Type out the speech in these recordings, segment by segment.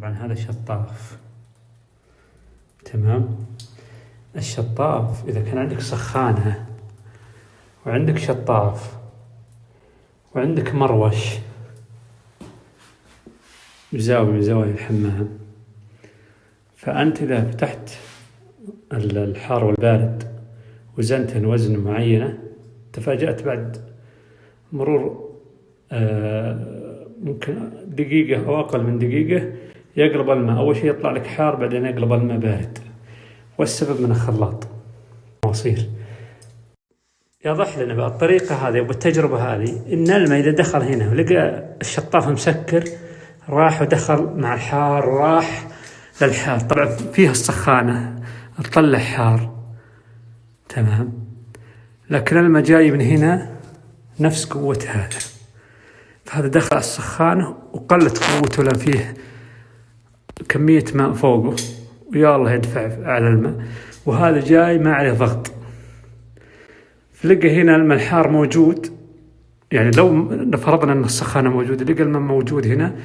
طبعا هذا شطاف. تمام. الشطاف إذا كان عندك سخانة وعندك شطاف وعندك مروش بزاوية من زوايا الحمام، فأنت إذا فتحت الحار والبارد وزنتهن وزن معينة، تفاجأت بعد مرور ممكن دقيقة أو أقل من دقيقة يقلب الماء، أول شيء يطلع لك حار بعدين يقلب الماء بارد، والسبب من الخلاط مواسير. يضح لنا بالطريقة هذه وبالتجربة هذه إن الماء إذا دخل هنا ولقى الشطاف مسكر راح ودخل مع الحار وراح للحار، طبعا فيها السخانة تطلع حار. تمام. لكن الماء جاي من هنا نفس قوة هذا، فهذا دخل السخانة وقلت قوته لأن فيه كمية ماء فوقه ويا الله يدفع على الماء، وهذا جاي ما عليه ضغط، فلقى هنا الماء الحار موجود. يعني لو فرضنا أن السخانة موجودة لقى الماء موجود هنا،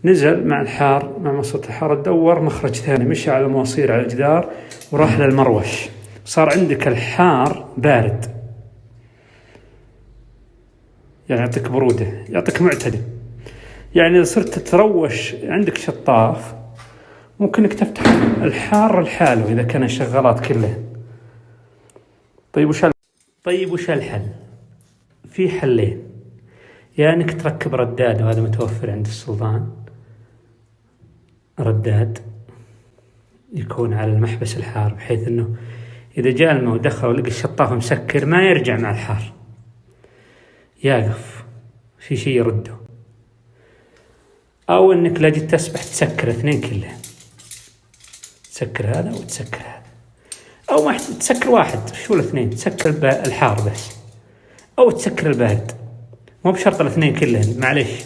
نزل مع الحار مع مصفة الحار، تدور مخرج ثاني، مشى على المواسير على الجدار وراح للمروش، صار عندك الحار بارد، يعني يعطيك برودة، يعطيك معتدل. يعني إذا صرت تروش عندك شطاف ممكن انك تفتح الحار لحاله إذا كان الشغالات كلها. طيب وش الحل؟ في حلين، يا انك تركب رداد، وهذا متوفر عند السلطان، رداد يكون على المحبس الحار بحيث انه اذا جاء الماء ودخل ولقى الشطاف مسكر ما يرجع مع الحار، يقف في شيء يرده. او انك لا جيت تسبح تسكر اثنين كلهم، تسكر هذا وتسكر هذا، او ما تسكر واحد، شو الاثنين؟ تسكر الحار بس، او تسكر البارد، مو بشرط الاثنين كلهم، معليش